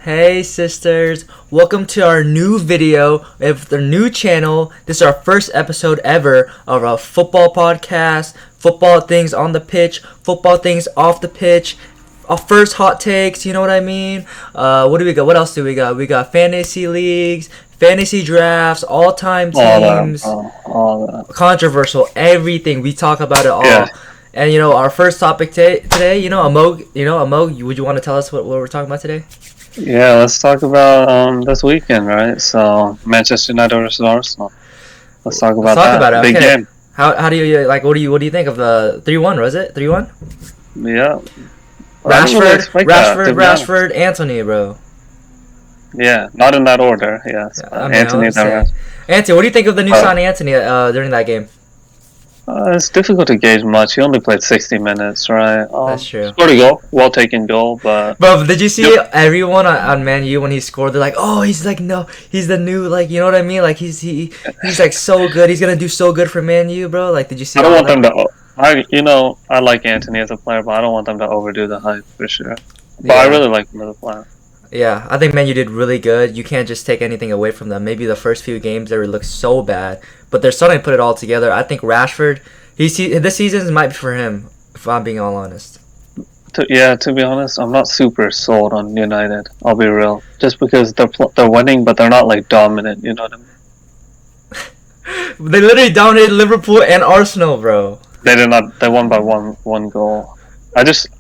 Hey sisters, welcome to our new video of the new channel. This is our first episode ever of a football podcast, football things on the pitch, football things off the pitch, our first hot takes, you know what I mean? What do we got? What else do we got? We got fantasy leagues, fantasy drafts, all-time teams, all that. controversial, everything. We talk about it all. Yeah. And our first topic today, Amog, would you want to tell us what we're talking about today? Yeah, let's talk about this weekend, right? So Manchester United versus Arsenal. Let's talk about that. Okay. Big game. How do you like? What do you think of the 3-1? Was it 3-1? Yeah. Rashford, Anthony, bro. Yeah, not in that order. Yes, Anthony. Anthony, what do you think of the new signing Anthony during that game? It's difficult to gauge much. He only played 60 minutes, right? That's true. Scored a goal, well taken goal, but. Bro, did you see everyone on Man U when he scored? They're like, oh, he's like, no, he's the new, like, you know what I mean? Like he's like so good. He's gonna do so good for Man U, bro. Like, did you see? I don't want them to. I like Anthony as a player, but I don't want them to overdo the hype for sure. But I really like him as a player. Yeah, I think Man U did really good. You can't just take anything away from them. Maybe the first few games they looked so bad, but they're starting to put it all together. I think Rashford, this season might be for him, if I'm being all honest. To be honest, I'm not super sold on United. I'll be real, just because they're winning, but they're not like dominant. You know what I mean? They literally dominated Liverpool and Arsenal, bro. They did not. They won by one goal.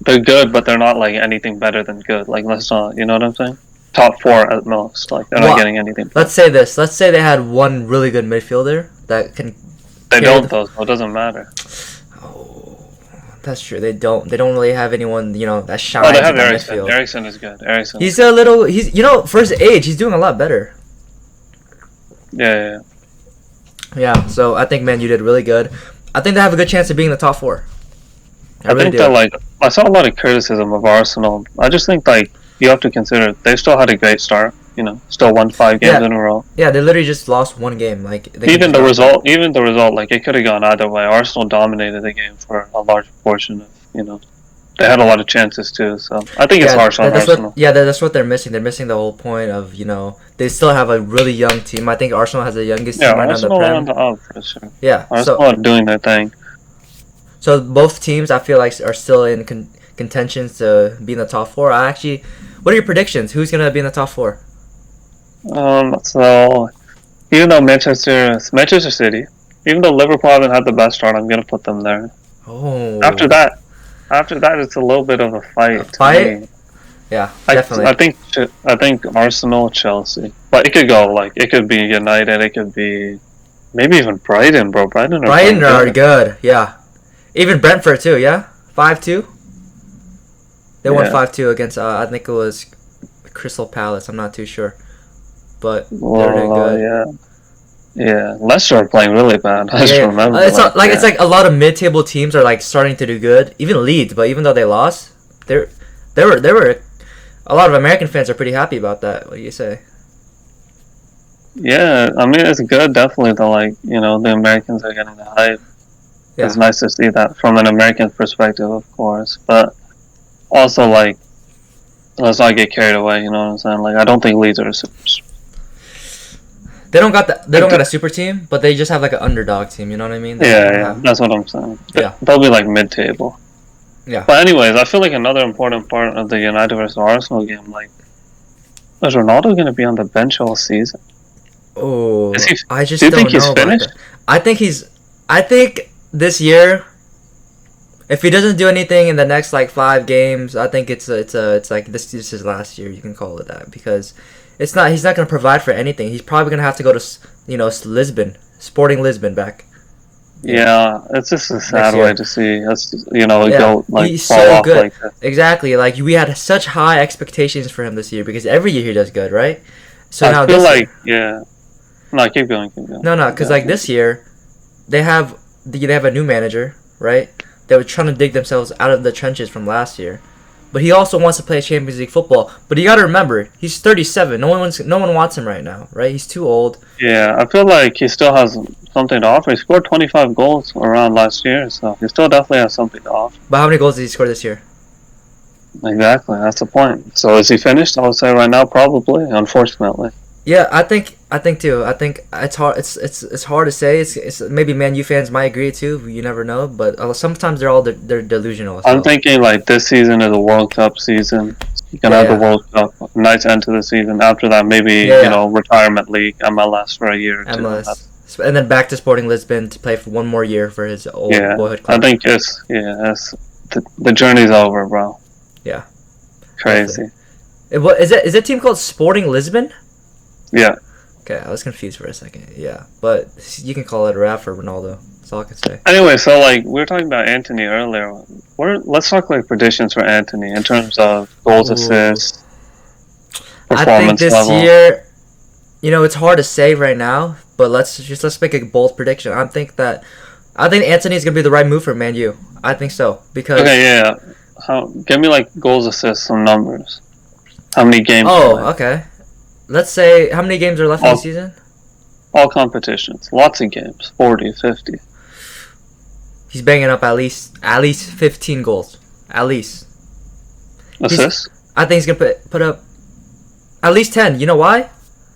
They're good, but they're not like anything better than good. Like, let's not, you know what I'm saying? Top 4 at most. Like, they're not getting anything. Let's say this. Let's say they had one really good midfielder that can. They don't though, so it doesn't matter. Oh, that's true. They don't really have anyone, that shines. Oh, they have in Eriksen. midfield. Eriksen is good. For his age, he's doing a lot better. Yeah. Yeah, so I think Man U did really good. I think they have a good chance of being in the top 4. I think that I saw a lot of criticism of Arsenal. I just think you have to consider they still had a great start. Still won 5 games in a row. Yeah, they literally just lost one game. Like even the result, like it could have gone either way. Arsenal dominated the game for a large portion of they had a lot of chances too. So I think it's Arsenal. That's what they're missing. They're missing the whole point of they still have a really young team. I think Arsenal has the youngest team right Arsenal on the Prem. on the up for sure. Yeah, Arsenal are doing their thing. So both teams, I feel like, are still in contentions to be in the top 4. What are your predictions? Who's gonna be in the top 4? So even though Manchester City, even though Liverpool haven't had the best start, I'm gonna put them there. Oh. After that, it's a little bit of a fight. Fight? Yeah, definitely. I think Arsenal, Chelsea, but it could go it could be United, it could be maybe even Brighton, bro. Brighton are good. Yeah. Even Brentford too, yeah? 5-2? They won 5-2 against, I think it was Crystal Palace. I'm not too sure. But they're doing good. Yeah. Leicester are playing really bad. I just remember. It's like a lot of mid-table teams are starting to do good. Even Leeds, but even though they lost, they were a lot of American fans are pretty happy about that. What do you say? Yeah, I mean it's good definitely that the Americans are getting the hype. Yeah. It's nice to see that from an American perspective, of course, but also let's not get carried away. You know what I'm saying? I don't think Leeds are. They don't got a super team, but they just have an underdog team. You know what I mean? That's what I'm saying. Yeah, they'll be mid-table. Yeah. But anyways, I feel like another important part of the United versus Arsenal game, is Ronaldo going to be on the bench all season? Oh, I just do you don't think he's know finished? I think this year, if he doesn't do anything in the next 5 games, I think it's like this is his last year. You can call it that because he's not going to provide for anything. He's probably going to have to go to Lisbon, Sporting Lisbon back. Yeah, it's just a sad way to see us, he's fall so off good. like that. Exactly, we had such high expectations for him this year because every year he does good, right? So I feel No, keep going. No, because this year, they have a new manager, right? They were trying to dig themselves out of the trenches from last year, but he also wants to play Champions League football. But you got to remember, he's 37. No one wants him right now, right? He's too old. Yeah, I feel like he still has something to offer. He scored 25 goals around last year, so he still definitely has something to offer. But how many goals did he score this year? Exactly, that's the point. So is he finished? I would say right now, probably. Unfortunately, Yeah, I think too. I think it's hard. It's hard to say. It's maybe Man U fans might agree too. You never know, but sometimes they're delusional as I'm well. thinking like this season is a World Cup season. You can Yeah, have the yeah, World Cup, nice end to the season. After that, maybe yeah, yeah. retirement league, MLS for a year or two. And MLS, and then back to Sporting Lisbon to play for one more year for his old yeah, boyhood I club. think it's the journey's over, bro. Yeah, definitely. Crazy. What is it? Is that team called Sporting Lisbon? Yeah. Okay, I was confused for a second. Yeah, but you can call it a wrap for Ronaldo. That's all I can say. Anyway, so like we were talking about Anthony earlier. Let's talk like predictions for Anthony in terms of goals, Ooh, assists, I think performance this level. year, it's hard to say right now, but let's make a bold prediction. I think Anthony's gonna be the right move for Man U. I think so because Okay, yeah. Give me like goals, assists, some numbers. How many games played? okay. Let's say how many games are left in the All season? all competitions, lots of games, 40, 50. He's banging up at least 15 goals. At least he's. Assists? I think he's gonna put up at least 10. You know why?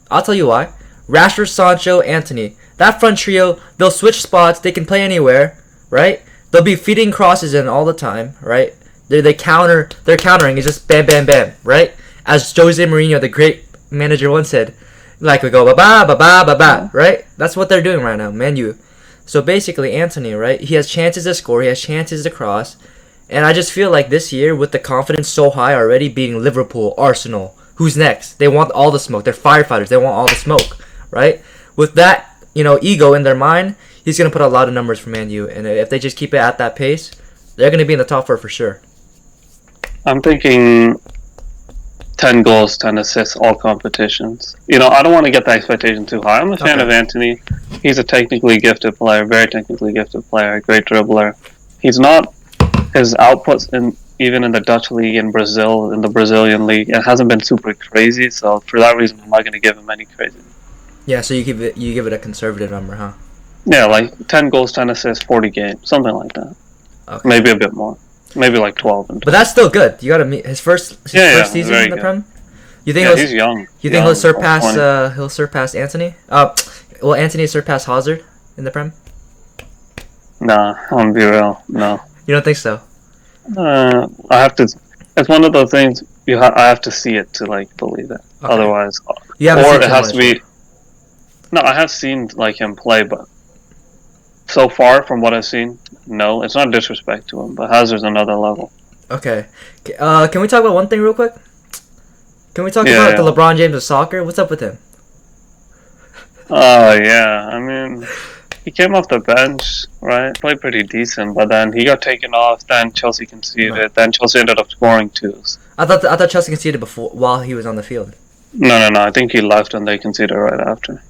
I'll tell you why. Rashford, Sancho, Anthony. That front trio, they'll switch spots. They can play anywhere, right? They'll be feeding crosses in all the time, right? They counter. They're countering. It's just bam, bam, bam, right? As Jose Mourinho, the great manager, once said, like we go ba ba ba ba ba ba, right? That's what they're doing right now, Man U. So basically, Anthony, right? He has chances to score. He has chances to cross. And I just feel like this year, with the confidence so high already, beating Liverpool, Arsenal, who's next? They want all the smoke. They're firefighters. They want all the smoke, right? With that, ego in their mind, he's gonna put a lot of numbers for Man U. And if they just keep it at that pace, they're gonna be in the top four for sure. I'm thinking 10 goals, 10 assists, all competitions. I don't want to get the expectation too high. I'm a fan Okay. of Anthony. He's a technically gifted player, very technically gifted player, great dribbler. He's not his outputs even in the Dutch league in Brazil, in the Brazilian league, it hasn't been super crazy. So for that reason, I'm not going to give him any crazy. Yeah. So you give it a conservative number, huh? Yeah, like 10 goals, 10 assists, 40 games, something like that. Okay. Maybe a bit more. Maybe like 12. But that's still good. You gotta meet his first season in the good. Prem. You think Yeah, he's young. You think he'll surpass 20. he'll surpass Anthony? Will Anthony surpass Hazard in the Prem? Nah, I'm gonna be real. No. You don't think so? I have to. It's one of those things I have to see it to like believe it. Okay. Otherwise, You haven't or seen it too has much. to be. No, I have seen like him play, but so far from what I've seen, no. It's not disrespect to him, but Hazard's another level. Okay. Can we talk about one thing real quick? Can we talk Yeah, about the yeah. LeBron James of soccer? What's up with him? Oh yeah, I mean, he came off the bench, right? Played pretty decent, but then he got taken off. Then Chelsea conceded. No. Then Chelsea ended up scoring twos. I thought Chelsea conceded before while he was on the field. No. I think he left and they conceded right after.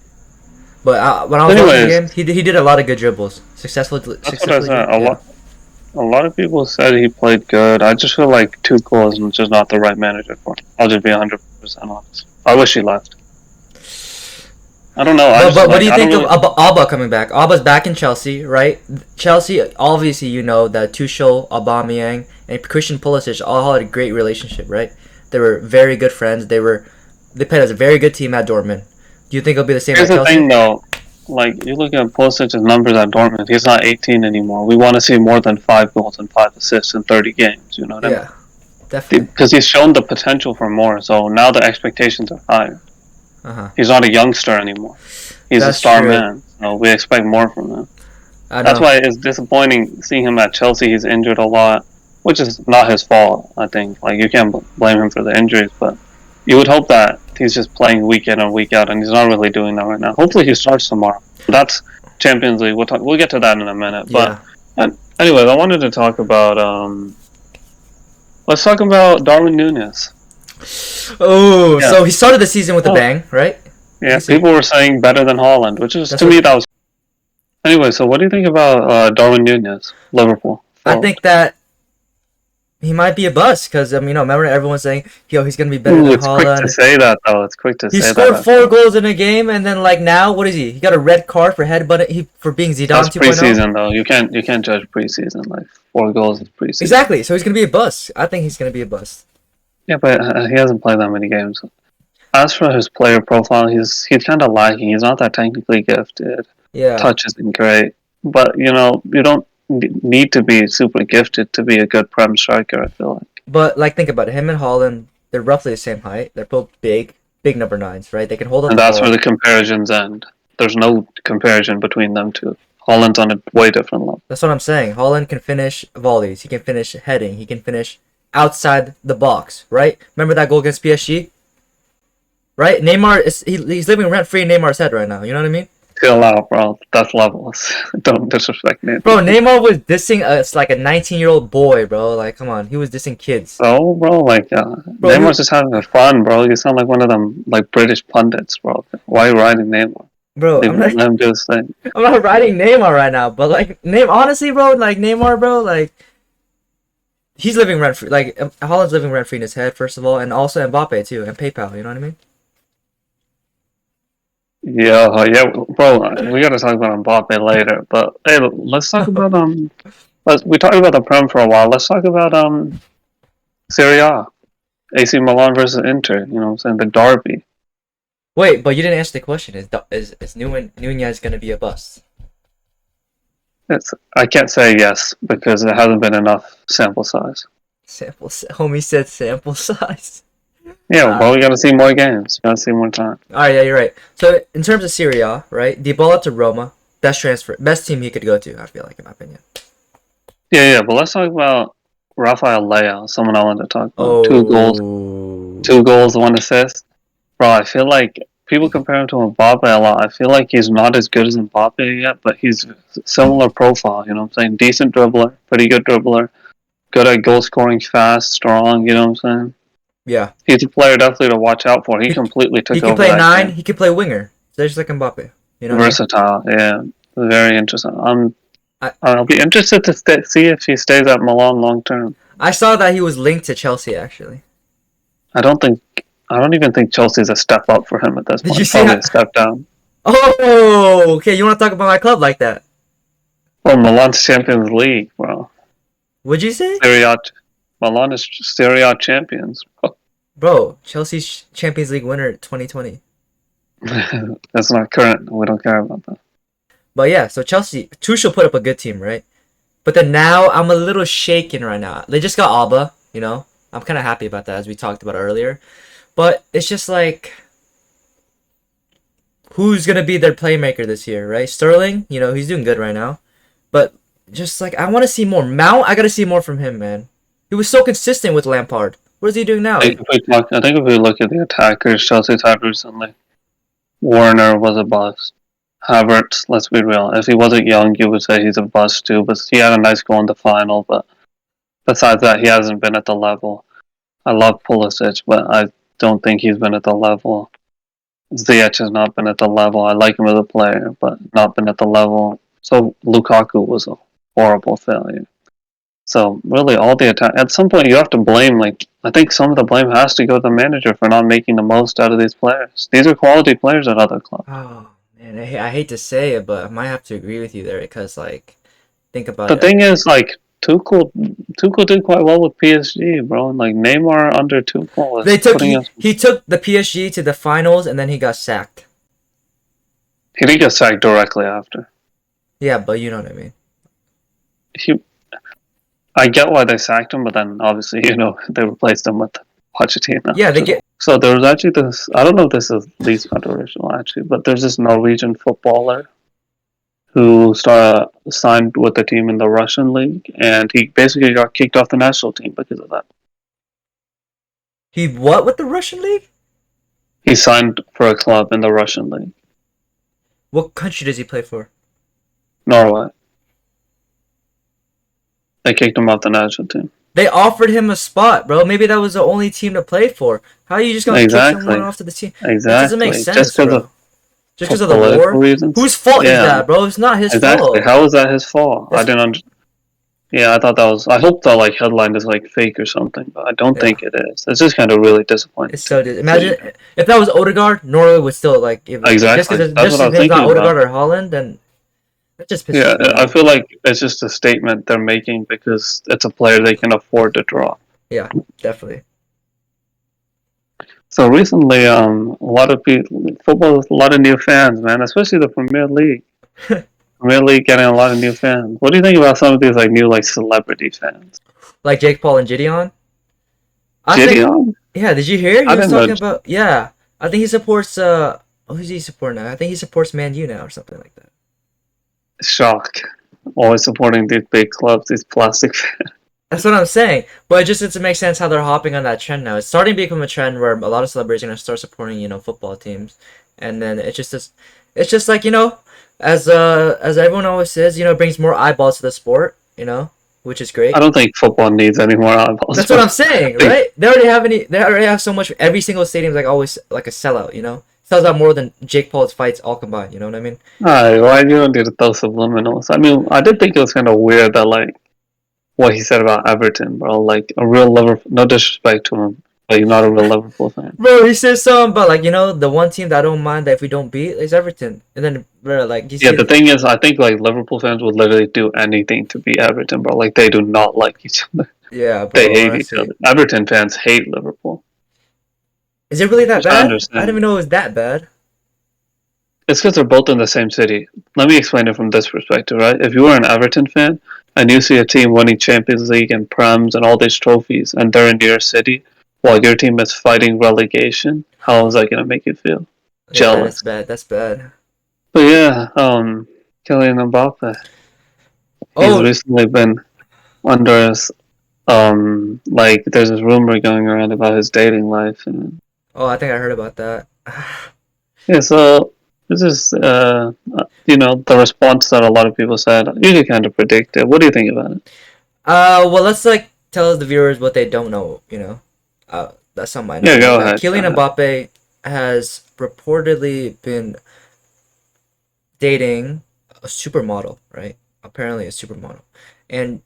But when I was watching the game, Anyways, he did a lot of good dribbles. Successfully. that's what I said. Yeah. A lot of people said he played good. I just feel like Tuchel is just not the right manager for him. I'll just be 100% honest. I wish he left. I don't know. But what do you think of Alba coming back? Alba's back in Chelsea, right? Chelsea, obviously, that Tuchel, Aubameyang, and Christian Pulisic all had a great relationship, right? They were very good friends. They played as a very good team at Dortmund. Do you think it'll be the same Here's at the Chelsea? thing, though. Like, you look at Pulisic's numbers at Dortmund, he's not 18 anymore. We want to see more than 5 goals and 5 assists in 30 games, you know what I mean? Yeah, definitely. Because he's shown the potential for more, so now the expectations are higher. He's not a youngster anymore. He's a star man. So we expect more from him. That's why it's disappointing seeing him at Chelsea. He's injured a lot, which is not his fault, I think. Like, you can't blame him for the injuries, but you would hope that he's just playing week in and week out, and he's not really doing that right now. Hopefully he starts tomorrow. That's Champions League. We'll get to that in a minute. Yeah. But anyways, I wanted to talk about let's talk about Darwin Núñez. Oh, Yeah. so he started the season with a bang, right? Yeah, people were saying better than Haaland, which is That's to me that was. Anyway, so what do you think about Darwin Núñez, Liverpool? I think that he might be a bust because remember everyone's saying, "Yo, he's gonna be better Ooh, than it's quick to Haaland." say that though. It's quick to He say that. scored 4 goals in a game, and then like now, what is he? He got a red card for for being Zidane That's 2.0. preseason though. You can't judge preseason. Like 4 goals is preseason. Exactly. So he's gonna be a bust. I think he's gonna be a bust. Yeah, but he hasn't played that many games. As for his player profile, he's kind of lacking. He's not that technically gifted. Yeah. Touch isn't great, but you don't need to be super gifted to be a good prem striker. I feel like, But like, think about it. Him and Holland, they're roughly the same height. They're both big number nines, right? They can hold up and the that's ball. where the comparisons end. There's no comparison between them two. Holland's on a way different level. That's what I'm saying. Holland can finish volleys. He can finish heading. He can finish outside the box, right? Remember that goal against PSG? Right? Neymar he's living rent free in Neymar's head right now. You know what I mean? Chill out, bro. That's levels. Don't disrespect Neymar. Bro, Neymar was dissing us like a 19-year-old boy, bro. Like, come on, he was dissing kids. So, bro, like, Neymar's just having fun, bro. You sound like one of them, like, British pundits, bro. Why are you riding Neymar? Bro, Let him do his thing. I'm not riding Neymar right now, but like, honestly, bro, like Neymar, bro, like, he's living rent free. Like, Holland's living rent free in his head, first of all, and also Mbappe too, and PayPal. You know what I mean? Yeah, bro. We gotta talk about Mbappe later, but hey, let's talk about we talked about the Prem for a while. Let's talk about Serie A, AC Milan versus Inter. You know what I'm saying? The derby. Wait, but you didn't answer the question. Is Nunez gonna be a bust? I can't say yes because there hasn't been enough sample size. Homie said sample size. Yeah, well, we gotta see more games. We gotta see more time. Alright, yeah, you're right. So in terms of Serie A, right? Dybala to Roma, best transfer, best team he could go to. I feel like, in my opinion. Yeah, but let's talk about Rafael Leao. Someone I wanted to talk about. Oh, 2 goals, 1 assist. Bro, I feel like people compare him to Mbappe a lot. I feel like he's not as good as Mbappe yet, but he's similar profile. You know what I'm saying? Decent dribbler, pretty good dribbler, good at goal scoring, fast, strong. You know what I'm saying? Yeah. He's a player definitely to watch out for. He completely took over. He can play that 9. game. He can play winger. Just like Mbappe. You know. Versatile, yeah. Very interesting. I'll be interested to see if he stays at Milan long term. I saw that he was linked to Chelsea actually. I don't even think Chelsea's a step up for him at this point. Did you see Probably a step down. Oh, okay. You want to talk about my club like that? Well, Milan's Champions League, bro. What'd you say? Serie A. Milan is Serie A champions, bro. Bro, Chelsea's Champions League winner 2020. That's not current. We don't care about that. But yeah, so Tuchel put up a good team, right? But then now I'm a little shaken right now. They just got Alba, you know. I'm kind of happy about that, as we talked about earlier. But it's just like, who's gonna be their playmaker this year, right? Sterling, he's doing good right now. But just like, I want to see more. Mount, I gotta see more from him, man. He was so consistent with Lampard. What is he doing now? I think if we look at the attackers, Chelsea's had recently, Warner was a bust. Havertz, let's be real. If he wasn't young, you would say he's a bust too. But he had a nice goal in the final. But besides that, he hasn't been at the level. I love Pulisic, but I don't think he's been at the level. Ziyech has not been at the level. I like him as a player, but not been at the level. So Lukaku was a horrible failure. So really, all the attack. At some point, you have to blame. Like, I think some of the blame has to go to the manager for not making the most out of these players. These are quality players at other clubs. Oh man, I hate to say it, but I might have to agree with you there because, like, think about The it. thing is, like, Tuchel did quite well with PSG, bro. Like Neymar under Tuchel is He took the PSG to the finals and then he got sacked. He didn't get sacked directly after. Yeah, but you know what I mean. I get why they sacked him, but then obviously, they replaced him with Pochettino. Yeah, they get. So there was actually this. I don't know if this is least controversial actually, but there's this Norwegian footballer who signed with the team in the Russian league, and he basically got kicked off the national team because of that. He what with the Russian league? He signed for a club in the Russian league. What country does he play for? Norway. They kicked him off the national team. They offered him a spot, bro. Maybe that was the only team to play for. How are you just gonna kick someone off to the team? Exactly. That doesn't make sense, bro. Just because of the war? Reasons? Whose fault is that, bro? It's not his fault. How is that his fault? I didn't understand. Yeah, I thought that was. I hope the like headline is like fake or something, but I don't Yeah, think it is. It's just kind of really disappointing it's to so. see. Imagine if that was Odegaard, Norway would still like even Exactly. That's just what I his was name's not thinking about. Odegaard or Holland, then that just Yeah, pisses me I off. feel like it's just a statement they're making because it's a player they can afford to drop. Yeah, definitely. So recently, a lot of people, football, a lot of new fans, man, especially the Premier League. Premier League getting a lot of new fans. What do you think about some of these like new like celebrity fans? Like Jake Paul and Gideon. I think. Gideon? Yeah, did you hear? He I was didn't know. talking about. Yeah, I think he supports. Who's he support now? I think he supports Man U now or something like that. Shock. Always supporting these big clubs, these plastic fans. That's what I'm saying. But it just doesn't make sense how they're hopping on that trend now. It's starting to become a trend where a lot of celebrities are gonna start supporting, football teams, and then it's just like as everyone always says, it brings more eyeballs to the sport, which is I great. don't think football needs any more eyeballs. That's what I'm saying, I think, right? They already have so much. Every single stadium's like always like a sellout, sells out more than Jake Paul's fights all combined. You know what I mean? why do you need to throw subliminals? I mean, I did think it was kind of weird that like what he said about Everton, bro. Like a real Liverpool. No disrespect to him, but you're not a real Liverpool fan. Bro, he says something about like the one team that I don't mind that if we don't beat is Everton, and then bro, like you Yeah, see, the thing is, I think like Liverpool fans would literally do anything to beat Everton, bro. Like they do not like each other. yeah, They bro. hate each other. Honestly, Everton fans hate Liverpool, is it really that which I bad? I didn't understand. even know it was that bad. It's because they're both in the same city. Let me explain it from this perspective, right? If you are an Everton fan and you see a team winning Champions League and Prems and all these trophies, and they're in your city while your team is fighting relegation, how is that gonna make you feel? Yeah, that's Jealous. bad. That's bad. But yeah, Kylian Mbappe. He's Oh, recently been under like there's this rumor going around about his dating life, and oh, I think I heard about that. yeah, so this is the response that a lot of people said. You could kind of predict it. What do you think about it? Well, let's like tell the viewers what they don't know. That some might not Yeah, know go that ahead. Go Kylian ahead. Mbappe has reportedly been dating a supermodel, right? Apparently, a supermodel, and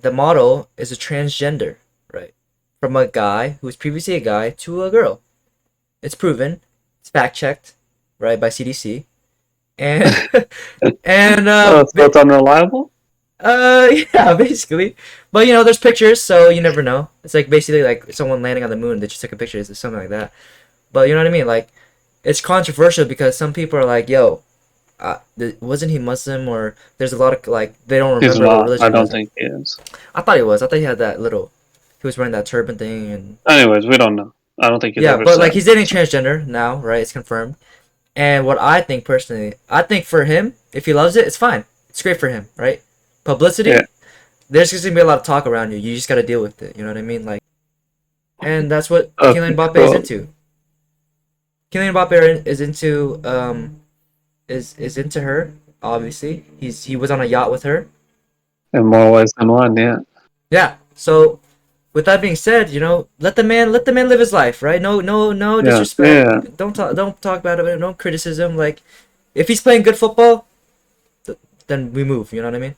the model is a transgender, right? From a guy who was previously a guy to a girl. It's proven. It's fact checked, right, by CDC. And and So it's unreliable. yeah, basically. But there's pictures, so you never know. It's like basically like someone landing on the moon. They just took a picture. It's something like that. But you know what I mean? Like, it's controversial because some people are like, "Yo, wasn't he Muslim?" Or there's a lot of like they don't He's remember what not. I religion don't was. think he is. I thought he was. I thought he had that little. He was wearing that turban thing, and Anyways, we don't know. I don't think he's yeah. ever But like said. he's dating transgender now, right? It's confirmed. And what I think personally, I think for him, if he loves it, it's fine. It's great for him, right? Yeah. Publicity. There's just gonna be a lot of talk around you. You just gotta deal with it. You know what I mean? Like, and that's what Kylian Okay. Mbappe is Cool. into. Kylian Mbappe is into is into her. Obviously, he was on a yacht with her. In more ways than one. Yeah. Yeah. So with that being said, let the man live his life, right? No Yeah. disrespect. Yeah. Don't talk about it. No criticism. Like, if he's playing good football, then we move. You know what I mean?